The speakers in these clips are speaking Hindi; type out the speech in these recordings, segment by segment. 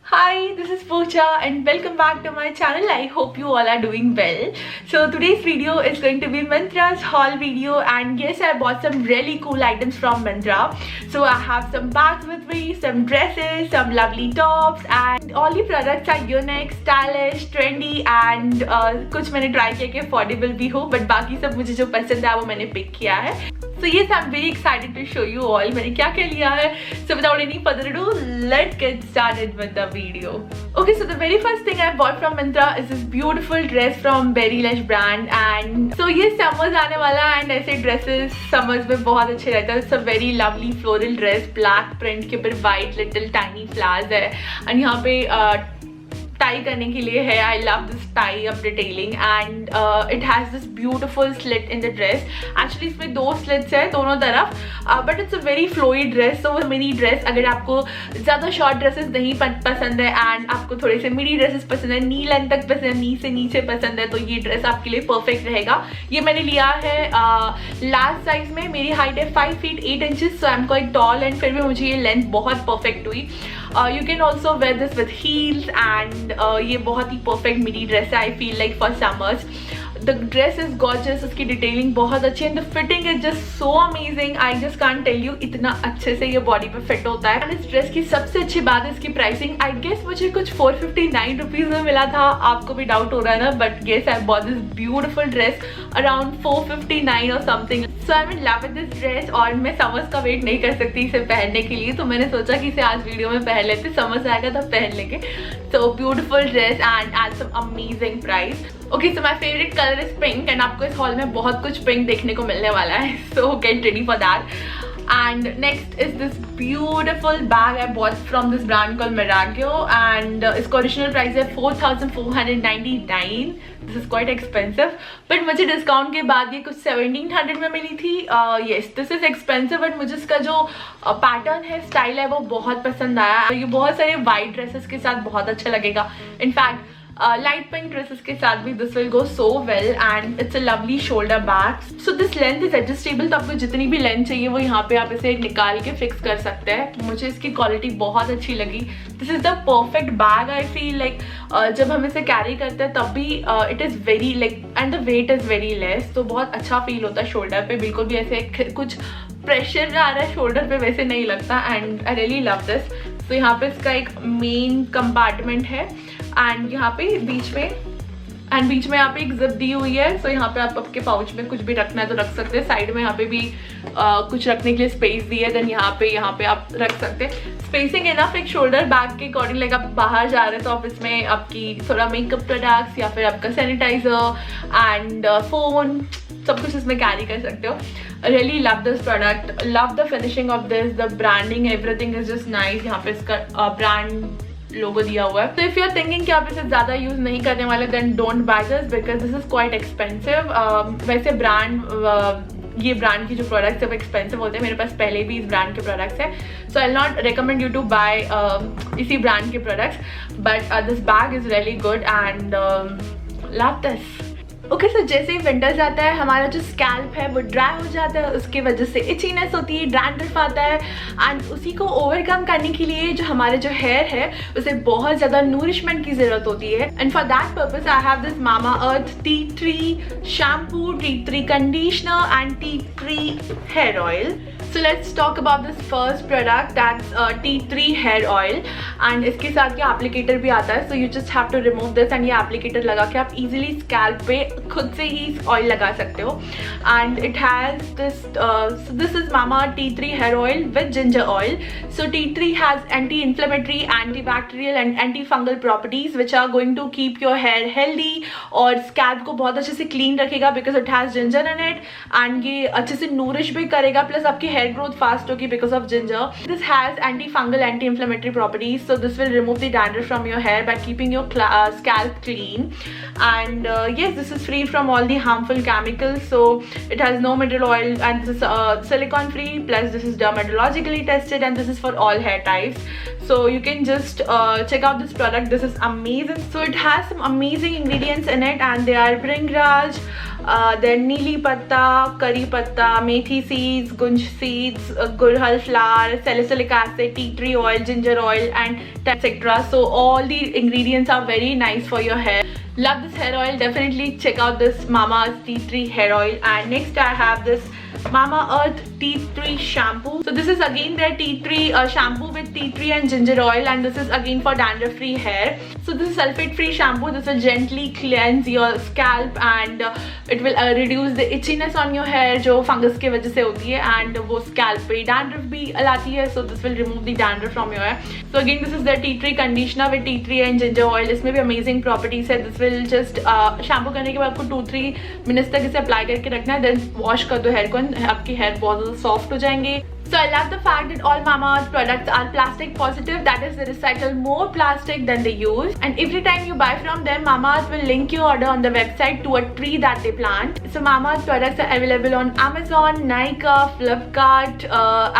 Hi, this is Pooja and welcome back to my channel. I hope you all are doing well. So today's video is going to be Myntra's haul video, and yes, I bought some really cool items from Myntra. So I have some bags with me, some dresses, some lovely tops, and all the products are unique, stylish, trendy and कुछ मैंने try किया कि affordable भी हो, but बाकी सब मुझे जो पसंद है वो मैंने pick किया है. So yes, I'm very excited to show you all मैंने क्या क्या लिया है. So without any further ado, let's get started with the video. Okay, so the very first thing I bought from Myntra is this beautiful dress from Berrylush brand. And so ये summers आने वाला है and ऐसे dresses summers में बहुत अच्छे रहते हैं. It's a very lovely floral dress, black print के ऊपर white little tiny flowers है and यहाँ पे टाई करने के लिए है. I love this tie up detailing and it has this beautiful slit in the dress. Actually इसमें दो स्लिट्स है दोनों तरफ, but it's a very flowy dress. तो मिनी ड्रेस, अगर आपको ज़्यादा शॉर्ट ड्रेसेस नहीं पसंद है एंड आपको थोड़े से मिनी ड्रेसेस पसंद है, नी लेंथ तक पसंद है, नी से नीचे पसंद है, तो ये ड्रेस आपके लिए परफेक्ट रहेगा. ये मैंने लिया है लार्ज साइज में. मेरी हाइट है 5 feet 8 inches, so I am quite tall and फिर भी मुझे ये लेंथ बहुत परफेक्ट हुई. You can also wear this with heels and ये बहुत ही परफेक्ट मिनी ड्रेस है. I feel like for summers. The dress is gorgeous, उसकी डिटेलिंग बहुत अच्छी है and the fitting is just so amazing. I just can't tell you, इतना अच्छे से ये बॉडी पे फिट होता है. एंड इस ड्रेस की सबसे अच्छी बात है इसकी प्राइसिंग. आई गेस मुझे कुछ 459 रुपीज़ में मिला था. आपको भी डाउट हो रहा है ना, but guess I bought this beautiful dress around 459 और something. So I am in love with this dress और मैं समर्स का वेट नहीं कर सकती इसे पहनने के लिए, तो मैंने सोचा कि इसे आज वीडियो में पहन लेते. समर्स आएगा तब पहन लेंगे. So beautiful dress and at some amazing price. Okay, so my favourite colour is pink and आपको इस हॉल में बहुत कुछ पिंक देखने को मिलने वाला है. सो get ready for that. And next is this beautiful bag I bought from this brand called Miragio and इसका original price है 4,499. This is quite expensive, but मुझे डिस्काउंट के बाद ये कुछ 1,700 में मिली थी. Yes, this is expensive, but मुझे इसका जो पैटर्न है, स्टाइल है, वो बहुत पसंद आया. ये बहुत सारे वाइट ड्रेसेस के साथ बहुत अच्छा लगेगा. इनफैक्ट लाइट पिंक ड्रेसेस के साथ भी this will go so well and it's a lovely shoulder bag. So this length is adjustable, तो आपको जितनी भी लेंथ चाहिए वो यहाँ पे आप इसे निकाल के फिक्स कर सकते हैं. मुझे इसकी क्वालिटी बहुत अच्छी लगी. This is the perfect bag. I feel like जब हम इसे कैरी करते हैं तब भी it is very like and the weight is very less, तो बहुत अच्छा फील होता है शोल्डर पे. बिल्कुल भी ऐसे कुछ प्रेशर आ रहा है शोल्डर पे वैसे नहीं लगता and I really love this. तो यहाँ पे इसका एक मेन कंपार्टमेंट है एंड यहाँ पे बीच में यहाँ पे एक जिप दी हुई है. सो यहाँ पे आप आपके पाउच में कुछ भी रखना है तो रख सकते हैं. साइड में यहाँ पे भी कुछ रखने के लिए स्पेस दी है. देन यहाँ पे आप रख सकते हैं. स्पेसिंग इनफ एक शोल्डर बैग के अकॉर्डिंग. लाइक आप बाहर जा रहे हैं तो आप इसमें आपकी थोड़ा मेकअप प्रोडक्ट्स या फिर आपका सैनिटाइजर एंड फोन सब कुछ इसमें कैरी कर सकते हो. Really love this product, love the finishing of this, the branding, everything is just nice. यहाँ पे इसका ब्रांड लोगो दिया हुआ है. तो इफ यू आर थिंकिंग कि आप इसे ज़्यादा यूज़ नहीं करने वाले, then don't buy this because this is quite expensive. वैसे ये ब्रांड की जो प्रोडक्ट्स है वो एक्सपेंसिव होते हैं. मेरे पास पहले भी इस ब्रांड के प्रोडक्ट्स हैं, so I not recommend you to buy इसी ब्रांड के products, but this bag is really good and love this. Okay, so जैसे ही विंटर्स आता है हमारा जो स्कैल्प है वो ड्राई हो जाता है. उसकी वजह से इचीनेस होती है, डैंड्रफ आता है एंड उसी को ओवरकम करने के लिए जो हमारे जो हेयर है उसे बहुत ज़्यादा नूरिशमेंट की ज़रूरत होती है. And for that purpose I have this Mamaearth tea tree shampoo, tea tree conditioner and tea tree hair oil. So let's talk about this first product, that's tea tree hair oil and इसके साथ ये एप्लीकेटर भी आता है. So you just have to remove this and ये एप्लीकेटर लगा के आप easily scalp पे खुद से ही ऑयल लगा सकते हो. And it has this so this is Mama tea tree hair oil with ginger oil. So tea tree has anti-inflammatory, antibacterial and antifungal properties which are going to keep your hair healthy और scalp को बहुत अच्छे से clean रखेगा because it has ginger in it and ये अच्छे से nourish भी करेगा plus आपकी hair growth fast होगी because of ginger. This has antifungal, anti-inflammatory properties, so this will remove the dandruff from your hair by keeping your scalp clean. And yes, this is free from all the harmful chemicals, so it has no mineral oil and this is silicone free, plus this is dermatologically tested and this is for all hair types. So you can just check out this product. This is amazing. So it has some amazing ingredients in it and they are Bhringraj, then neeli patta, curry patta, methi seeds, gunj seeds, gudhal flower, salicylic acid, tea tree oil, ginger oil and etcetera. So all the ingredients are very nice for your hair. Love this hair oil. Definitely check out this Mamaearth Tea Tree hair oil. And next I have this Mamaearth Tea Tree shampoo. So this is again their tea tree shampoo with tea tree and ginger oil, and this is again for dandruff free hair. So this is sulfate free shampoo. This will gently cleanse your scalp and it will reduce the itchiness on your hair जो fungus की वजह से होती है, and वो scalp पे dandruff भी लाती है. So this will remove the dandruff from your hair. So again this is the tea tree conditioner with tea tree and ginger oil. इसमें भी amazing properties है. This will just shampoo करने के बाद आपको 2-3 मिनट्स तक इसे अप्लाई करके रखना है. देन वॉश कर दो हेयर को, आपके हेयर बहुत ज़्यादा सॉफ्ट हो जाएंगे. So I love the fact that all Mamaearth products are plastic positive. That is, they recycle more plastic than they use. And every time you buy from them, Mamaearth will link your order on the website to a tree that they plant. So Mamaearth products are available on Amazon, Nykaa, Flipkart,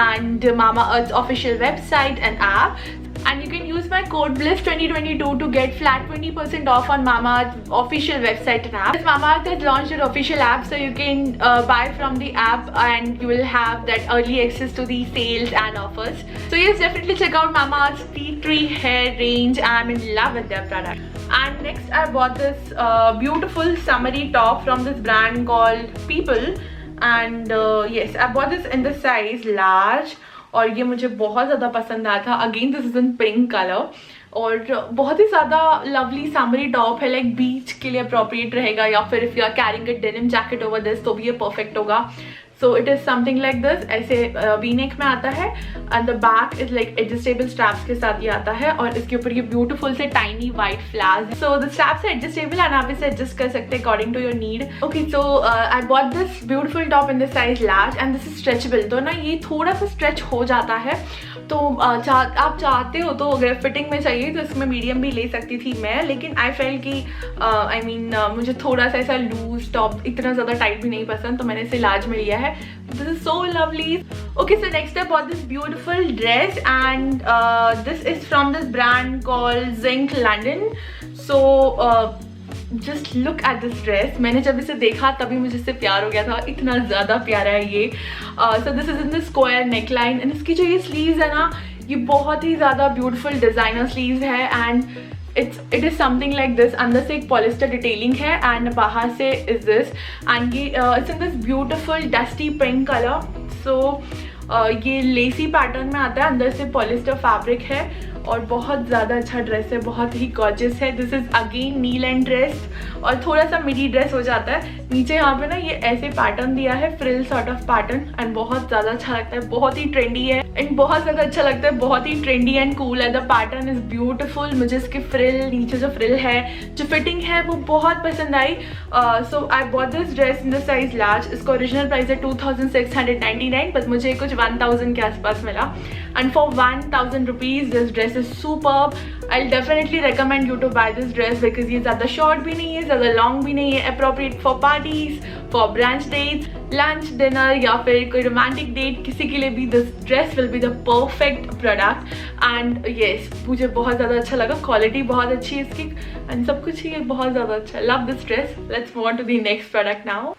and Mamaearth's official website and app. And you can use my code BLISS2022 to get flat 20% off on Mamaearth official website and app. Mamaearth has launched their official app, so you can buy from the app and you will have that early access to the sales and offers. So yes, definitely check out Mamaearth's Tea Tree hair range. I'm in love with their product. And next I bought this beautiful summery top from this brand called People. And yes, I bought this in the size large. और ये मुझे बहुत ज़्यादा पसंद आया था. Again this is in pink colour और बहुत ही ज़्यादा लवली समरी टॉप है. लाइक बीच के लिए अप्रोप्रिएट रहेगा, या फिर if you are carrying a denim jacket over this तो भी ये परफेक्ट होगा. So it is something like this. ऐसे वी नेक में आता है and the back is like adjustable straps के साथ ये आता है, और इसके ऊपर ये ब्यूटीफुल से tiny white flowers. So the straps है एडजस्टेबल एंड आप इसे एडजस्ट कर सकते हैं according to your need. Okay, so I bought this beautiful top in the size large and this is stretchable. तो ना ये थोड़ा सा स्ट्रेच हो जाता है, तो आप चाहते हो तो अगर फिटिंग में चाहिए तो इसमें मीडियम भी ले सकती थी मैं, लेकिन आई फेल कि मुझे थोड़ा सा ऐसा लूज टॉप, इतना ज़्यादा टाइट भी नहीं पसंद, तो मैंने इसे लार्ज में लिया है. This is so lovely. Okay, so next I bought this beautiful dress, and this is from this brand called Zinc London. So just look at this dress. मैंने जब इसे देखा तभी मुझे इससे प्यार हो गया था, इतना ज़्यादा प्यारा है ये. So this is in the square neckline, and इसकी जो ये sleeves है ना, ये बहुत ही ज़्यादा beautiful designer sleeves है, and it is something like this. अंदर से एक पॉलिस्टर डिटेलिंग है एंड बाहर से इज दिस, एंड ये it's in this beautiful dusty pink colour. So ये लेसी पैटर्न में आता है, अंदर से पॉलिस्टर फैब्रिक है और बहुत ज़्यादा अच्छा ड्रेस है, बहुत ही गॉर्जियस है. दिस इज़ अगेन नील एंड ड्रेस और थोड़ा सा मिडी ड्रेस हो जाता है. नीचे यहाँ पे ना ये ऐसे पैटर्न दिया है, frill sort of pattern, and बहुत ज़्यादा अच्छा लगता है, बहुत ही ट्रेंडी है एंड बहुत ज़्यादा अच्छा लगता है, बहुत ही ट्रेंडी एंड कूल है. The pattern is beautiful. मुझे इसके फ्रिल, नीचे जो फ्रिल है, जो फिटिंग है वो बहुत पसंद आई. So I bought this dress in the size large. इसका ओरिजिनल प्राइस है 2699, बस मुझे कुछ 1000 के आसपास मिला, and for 1000 rupees this dress is superb. I'll definitely recommend you to buy this dress because ये ज़्यादा short भी नहीं है, ज़्यादा long भी नहीं है, appropriate for parties, for brunch dates, lunch, dinner या फिर कोई romantic date, किसी के लिए भी this dress will be the perfect product. And yes, मुझे बहुत ज़्यादा अच्छा लगा, quality बहुत अच्छी है इसकी and सब कुछ ही बहुत ज़्यादा अच्छा. Love this dress. Let's move on to the next product now.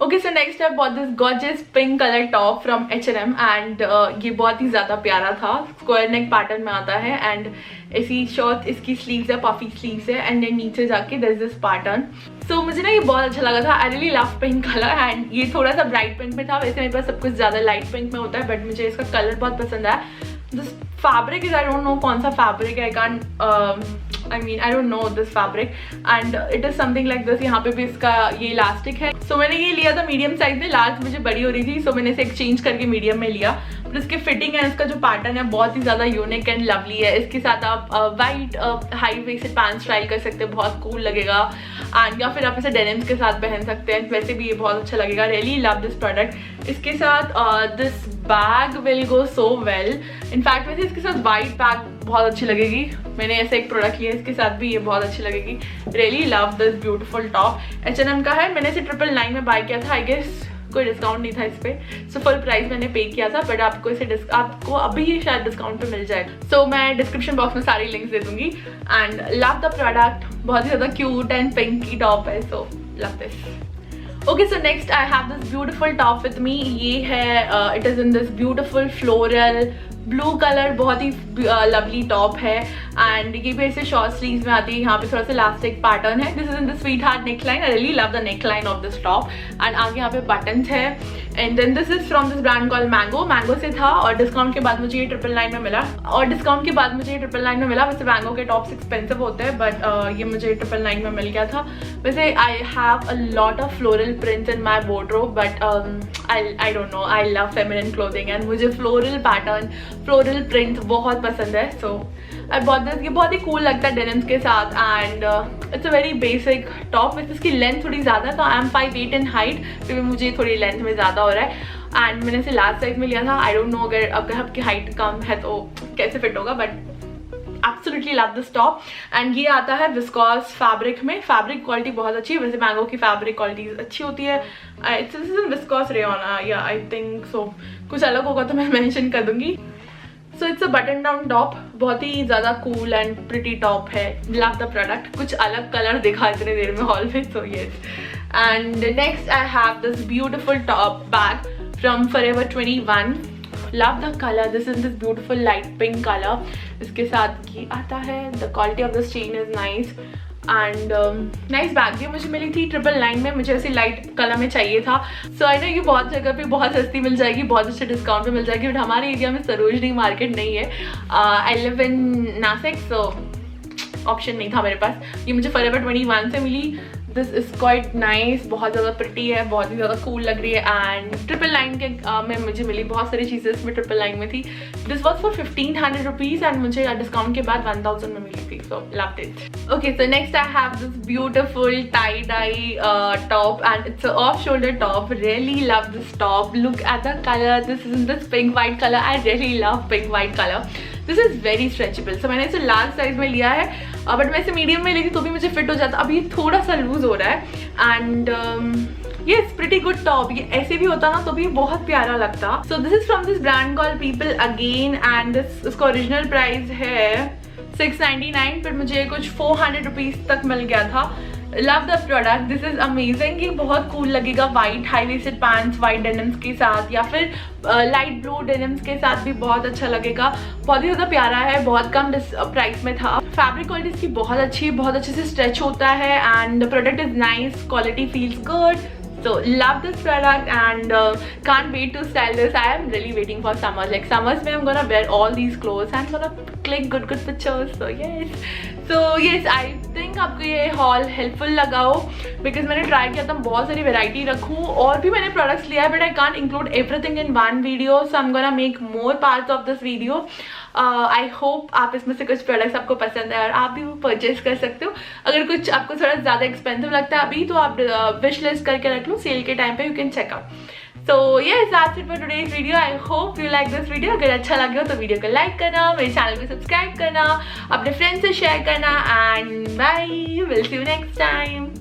Okay, so next I bought this gorgeous pink color top from H&M, and ये बहुत ही ज़्यादा प्यारा था. स्क्वायर नेक पैटर्न में आता है एंड ऐसी शॉर्ट इसकी स्लीव्स है, पफी स्लीव्स है, एंड देन नीचे जाके देयर इज दिस पैटर्न. सो मुझे ना ये बहुत अच्छा लगा था. आई really love pink colour, and ये थोड़ा सा ब्राइट पिंक में था. वैसे मेरे पास सब कुछ ज़्यादा लाइट पिंक में होता है, बट मुझे इसका कलर बहुत पसंद आया. This fabric is, I don't know कौन सा फैब्रिक है, I don't know this fabric, and it is something like this. यहाँ पे भी इसका ये इलास्टिक है. सो मैंने ये लिया था मीडियम साइज में, लार्ज मुझे बड़ी हो रही थी, सो मैंने इसे एक्सचेंज करके मीडियम में लिया. पर इसकी फिटिंग है, इसका जो पैटर्न है बहुत ही ज़्यादा यूनिक एंड लवली है. इसके साथ आप white high waisted pant style कर सकते हैं, बहुत कूल लगेगा. एंड या फिर आप इसे डेनिम्स के साथ पहन सकते हैं, वैसे भी ये बहुत अच्छा लगेगा. Really love this product. इसके साथ this bag will go so well. In fact वैसे इसके साथ वाइट बैग बहुत अच्छी लगेगी. मैंने ऐसे एक प्रोडक्ट लिया, इसके साथ भी ये बहुत अच्छी लगेगी. Really love this beautiful top. H&M का है. मैंने इसे 999 में बाय किया था. आई गेस कोई डिस्काउंट नहीं था इस पर, सो फुल प्राइस मैंने पे किया था, बट आपको इसे आपको अभी ही शायद डिस्काउंट पे मिल जाए. सो मैं डिस्क्रिप्शन बॉक्स में सारी लिंक्स दे दूंगी. And love the product. बहुत ही ज़्यादा क्यूट एंड पिंकी टॉप है, so love this. Okay so next I have this beautiful top with me. ये है it is in this beautiful floral blue colour, बहुत ही लवली टॉप है. एंड ये भी ऐसे शॉर्ट स्लीव्स में आती है. यहाँ पे थोड़ा सा इलास्टिक पैटर्न है. This is in the sweetheart neckline. I really love the neckline of this top. And आगे यहाँ पे बटन्स है. And then this is from this brand call Mango. Mango से था और डिस्काउंट के बाद मुझे ये 999 में मिला. वैसे मैंगो के टॉप्स एक्सपेंसिव होते हैं बट ये मुझे 999 में मिल गया था. वैसे I have a lot of floral prints in my wardrobe but I don't know, I love feminine clothing and मुझे फ्लोरल पैटर्न, फ्लोरल प्रिंट बहुत पसंद है. सो आई बॉट दिस. ये बहुत ही कूल लगता है डेनिम्स के साथ. And it's a very basic top width इसकी लेंथ थोड़ी ज़्यादा. तो आई एम 5'8" इन हाइट, क्योंकि मुझे थोड़ी लेंथ में ज़्यादा हो रहा है. एंड मैंने इसे लार्ज साइज में लिया था. आई डोंट नो अगर आपकी हाइट कम है तो कैसे फिट होगा, but absolutely love this top. And ये आता है विस्कॉस फैब्रिक में. फैब्रिक क्वालिटी बहुत अच्छी है. वैसे मैंगो की फैब्रिक क्वालिटी अच्छी होती है. इट्स विस्कॉस रेयन या आई थिंक सो. कुछ अलग होगा तो मैं मेंशन कर दूंगी. So it's a button down top. बहुत ही ज़्यादा कूल एंड प्रिटी टॉप है. Love the product. कुछ अलग कलर दिखा इतने देर में हॉल में. So yes. And next I have this beautiful top bag from Forever 21. Love the colour. This is this beautiful light pink colour. इसके साथ ये आता है. The quality of this chain is nice and nice bag. ये मुझे मिली थी 999 में. मुझे ऐसी लाइट कलर में चाहिए था. सो आई नो ये बहुत जगह पे बहुत सस्ती मिल जाएगी, बहुत अच्छे डिस्काउंट पे मिल जाएगी, बट हमारे एरिया में सरोजनी मार्केट नहीं है. I live in Nashik, so option नहीं था मेरे पास. ये मुझे Forever 21 से मिली. This is quite nice. बहुत ज़्यादा प्रिटी है, बहुत ही ज़्यादा कूल लग रही है. एंड 999 के में मुझे मिली. बहुत सारी चीज़ें इसमें 999 में थी. This was for 1500 rupees and मुझे डिस्काउंट के बाद 1000 में मिली थी. So loved it. Okay so next I have this beautiful tie dye top and it's off shoulder top. Really love this top. Look at the colour. This is in this pink white colour. I really love pink white colour. This is very stretchable. So मैंने इसे लार्ज साइज में लिया है बट मैं इसे मीडियम में लेगी तो भी मुझे फिट हो जाता. अभी थोड़ा सा लूज हो रहा है. एंड ये इट्स प्रिटी गुड टॉप. ये ऐसे भी होता ना तो भी बहुत प्यारा लगता. So this is from this brand call people again and this इसका ओरिजिनल प्राइस है 699 पर मुझे कुछ 400 रुपीज़ तक मिल गया था. Love the product. This is amazing. ये बहुत कूल लगेगा white high waisted pants, white denims के साथ या फिर लाइट ब्लू डेनिम्स के साथ भी बहुत अच्छा लगेगा. बहुत ही ज़्यादा प्यारा है. बहुत कम प्राइस में था. फैब्रिक क्वालिटी इसकी बहुत अच्छी है, बहुत अच्छे से स्ट्रेच होता है and the product is nice. Quality feels good. So love this product and can't wait to style this. I am really waiting for summers. Like summers mein I'm gonna wear all these clothes and I'm gonna click good pictures. So yes, I think आपको ये haul helpful लगा हो because मैंने try किया था बहुत सारी variety रखूँ और भी मैंने products लिया है but I can't include everything in one video. So I'm gonna make more parts of this video. I hope आप इसमें से कुछ प्रोडक्ट्स आपको पसंद है और आप भी वो परचेज कर सकते हो. अगर कुछ आपको थोड़ा ज़्यादा एक्सपेंसिव लगता है अभी तो आप विश लिस्ट करके रख लो. सेल के टाइम पे you can check out. So yes that's it for today's video. I hope you like this video. अगर अच्छा लगे हो तो वीडियो को लाइक करना, मेरे चैनल को सब्सक्राइब करना, अपने फ्रेंड्स से शेयर करना and bye. Will see you next time.